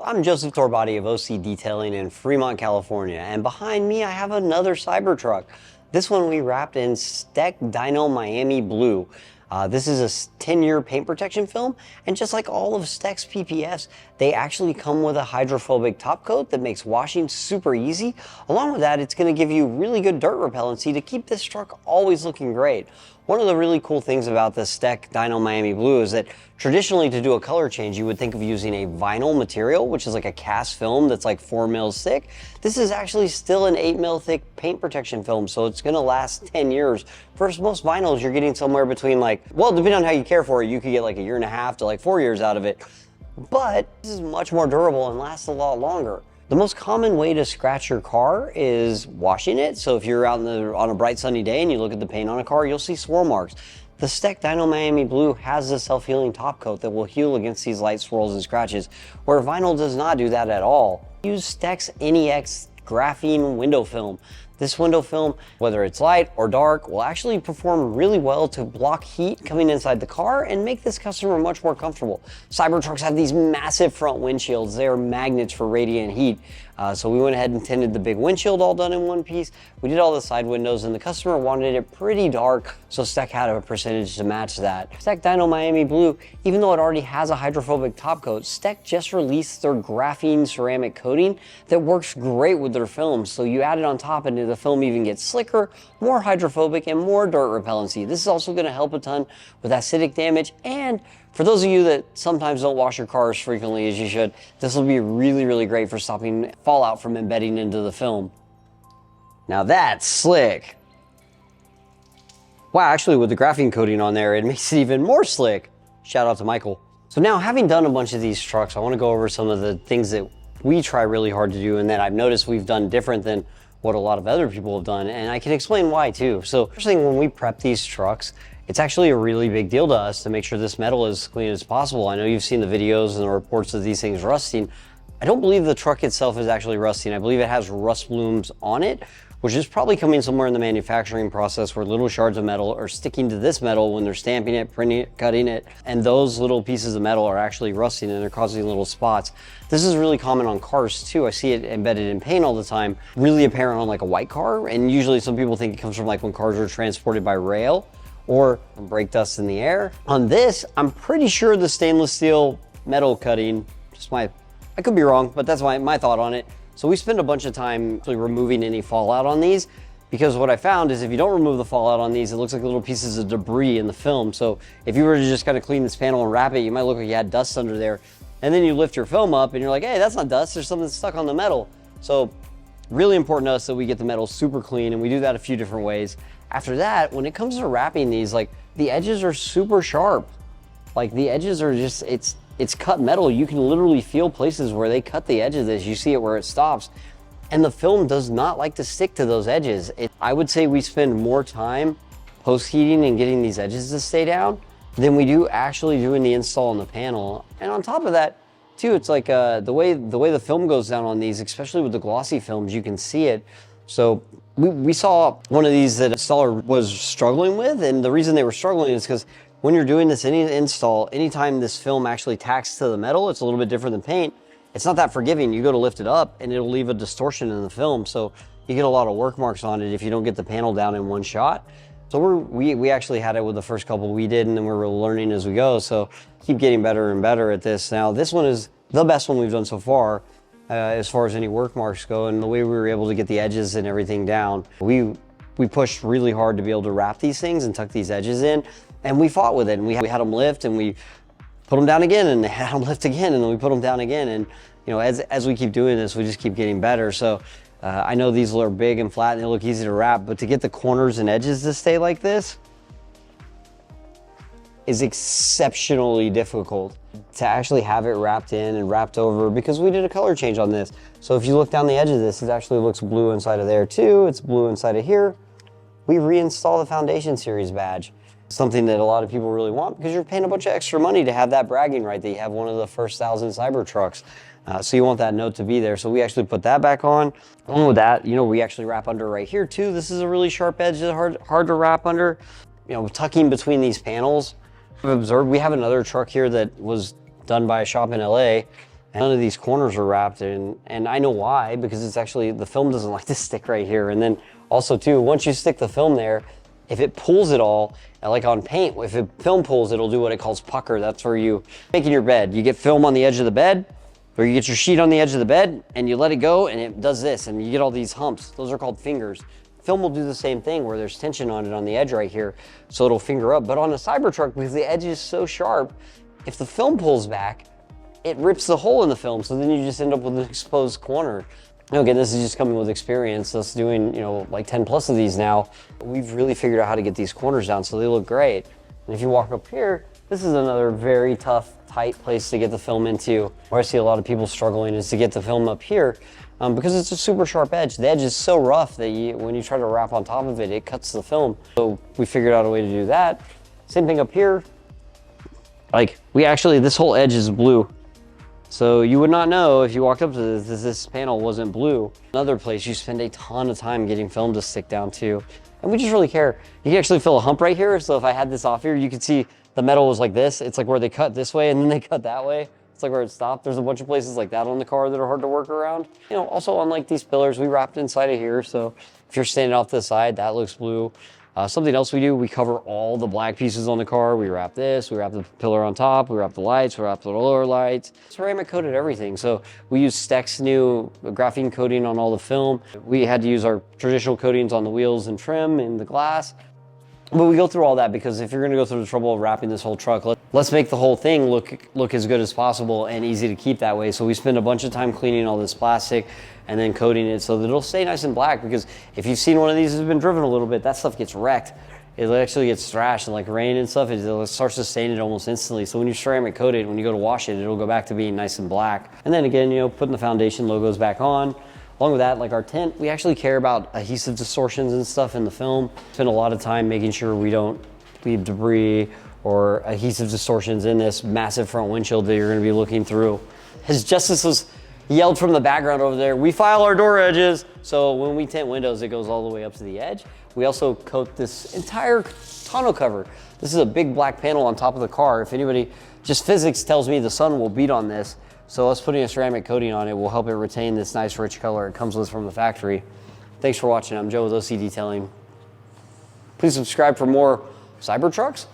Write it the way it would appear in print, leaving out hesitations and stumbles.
I'm Joseph Torbati of OCDetailing in Fremont, California, and behind me I have another Cybertruck. This one we wrapped in STEK DYNOmiami-blue. This is a 10-year paint protection film, and just like all of STEK's PPFs, they actually come with a hydrophobic top coat that makes washing super easy. Along with that, it's going to give you really good dirt repellency to keep this truck always looking great. One of the really cool things about the STEK DYNOmiami-blue is that traditionally to do a color change, you would think of using a vinyl material, which is like a cast film that's like 4 mils thick. This is actually still an 8 mil thick paint protection film, so it's gonna last 10 years. Versus most vinyls, you're getting somewhere between well, depending on how you care for it, you could get like 1.5 years to 4 years out of it. But this is much more durable and lasts a lot longer. The most common way to scratch your car is washing it. So if you're out on a bright sunny day and you look at the paint on a car, you'll see swirl marks. The STEK DYNOmiami-blue has a self-healing top coat that will heal against these light swirls and scratches, where vinyl does not do that at all. Use STEK's NEX graphene window film. This window film, whether it's light or dark, will actually perform really well to block heat coming inside the car and make this customer much more comfortable. Cybertrucks have these massive front windshields. They are magnets for radiant heat. So we went ahead and tinted the big windshield all done in one piece. We did all the side windows, and the customer wanted it pretty dark, so STEK had a percentage to match that. STEK DYNOmiami-blue, even though it already has a hydrophobic top coat, STEK just released their graphene ceramic coating that works great with their films. So you add it on top and the film even gets slicker, more hydrophobic, and more dirt repellency. This is also going to help a ton with acidic damage, and for those of you that sometimes don't wash your car as frequently as you should, this will be really great for stopping fallout from embedding into the film. Now that's slick. Wow, actually with the graphene coating on there, it makes it even more slick. Shout out to Michael. So now, having done a bunch of these trucks, I want to go over some of the things that we try really hard to do and that I've noticed we've done different than what a lot of other people have done, and I can explain why too. So first thing, when we prep these trucks, it's actually a really big deal to us to make sure this metal is as clean as possible. I know you've seen the videos and the reports of these things rusting. I don't believe the truck itself is actually rusting. I believe it has rust blooms on it, which is probably coming somewhere in the manufacturing process where little shards of metal are sticking to this metal when they're stamping it, printing it, cutting it, and those little pieces of metal are actually rusting and they're causing little spots. This is really common on cars too. I see it embedded in paint all the time, really apparent on like a white car, and usually some people think it comes from like when cars are transported by rail or from brake dust in the air. On this, I'm pretty sure the stainless steel metal cutting, I could be wrong, but that's my thought on it. So we spend a bunch of time actually removing any fallout on these, because what I found is if you don't remove the fallout on these, it looks like little pieces of debris in the film. So if you were to just kind of clean this panel and wrap it, you might look like you had dust under there. And then you lift your film up and you're like, hey, that's not dust, there's something stuck on the metal. So really important to us that we get the metal super clean, and we do that a few different ways. After that, when it comes to wrapping these, the edges are super sharp. The edges are just, it's cut metal. You can literally feel places where they cut the edge of this. You see it where it stops. And the film does not like to stick to those edges. I would say we spend more time post-heating and getting these edges to stay down than we do actually doing the install on the panel. And on top of that, too, it's like the way the film goes down on these, especially with the glossy films, you can see it. So we saw one of these that an installer was struggling with, and the reason they were struggling is because when you're doing this any install, anytime this film actually tacks to the metal, it's a little bit different than paint. It's not that forgiving. You go to lift it up and it'll leave a distortion in the film. So you get a lot of work marks on it if you don't get the panel down in one shot. So we actually had it with the first couple we did, and then we were learning as we go. So keep getting better and better at this. Now this one is the best one we've done so far as any work marks go, and the way we were able to get the edges and everything down. We pushed really hard to be able to wrap these things and tuck these edges in. And we fought with it, and we had them lift, and we put them down again, and had them lift again, and then we put them down again. And as we keep doing this, we just keep getting better. So I know these are big and flat, and they look easy to wrap, but to get the corners and edges to stay like this is exceptionally difficult. To actually have it wrapped in and wrapped over, because we did a color change on this. So if you look down the edge of this, it actually looks blue inside of there too. It's blue inside of here. We reinstall the Foundation Series badge. Something that a lot of people really want, because you're paying a bunch of extra money to have that bragging right that you have one of the first 1,000 Cybertrucks. So you want that note to be there. So we actually put that back on. Along with that, we actually wrap under right here too. This is a really sharp edge that's hard to wrap under. Tucking between these panels. We've observed, we have another truck here that was done by a shop in LA, And none of these corners are wrapped, and I know why, because it's actually, the film doesn't like to stick right here. And then also too, once you stick the film there, if it pulls it all, like on paint, if it film pulls, it'll do what it calls pucker. That's where you make in your bed. You get film on the edge of the bed, or you get your sheet on the edge of the bed, and you let it go, and it does this, and you get all these humps. Those are called fingers. Film will do the same thing, where there's tension on it on the edge right here, so it'll finger up. But on a Cybertruck, because the edge is so sharp, if the film pulls back, it rips the hole in the film, so then you just end up with an exposed corner. Now, again, this is just coming with experience. Us doing, you know, like 10 plus of these now, we've really figured out how to get these corners down so they look great. And if you walk up here, this is another very tough, tight place to get the film into. Where I see a lot of people struggling is to get the film up here because it's a super sharp edge. The edge is so rough that when you try to wrap on top of it, it cuts the film. So we figured out a way to do that. Same thing up here. Like, this whole edge is blue. So you would not know if you walked up to this panel wasn't blue. Another place you spend a ton of time getting film to stick down to. And we just really care. You can actually feel a hump right here. So if I had this off here, you could see the metal was like this. It's like where they cut this way and then they cut that way. It's like where it stopped. There's a bunch of places like that on the car that are hard to work around. You know, also unlike these pillars, we wrapped inside of here. So if you're standing off the side, that looks blue. Something else we do, we cover all the black pieces on the car. We wrap this, we wrap the pillar on top, we wrap the lights, we wrap the lower lights. Ceramic coated everything. So we use STEK's new graphene coating on all the film. We had to use our traditional coatings on the wheels and trim and the glass. But we go through all that because if you're gonna go through the trouble of wrapping this whole truck, let's make the whole thing look as good as possible and easy to keep that way. So we spend a bunch of time cleaning all this plastic and then coating it so that it'll stay nice and black, because if you've seen one of these that's been driven a little bit, that stuff gets wrecked. It actually gets thrashed, and like rain and stuff, it starts to stain it almost instantly. So when you ceramic coat it, when you go to wash it, it'll go back to being nice and black. And then again, you know, putting the foundation logos back on. Along with that, like our tent, we actually care about adhesive distortions and stuff in the film. Spend a lot of time making sure we don't leave debris or adhesive distortions in this massive front windshield that you're gonna be looking through. As Justice was yelled from the background over there, we file our door edges. So when we tint windows, it goes all the way up to the edge. We also coat this entire tonneau cover. This is a big black panel on top of the car. If anybody, just physics tells me the sun will beat on this. So us putting a ceramic coating on it will help it retain this nice rich color it comes with from the factory. Thanks for watching. I'm Joe with OCDetailing. Please subscribe for more Cybertrucks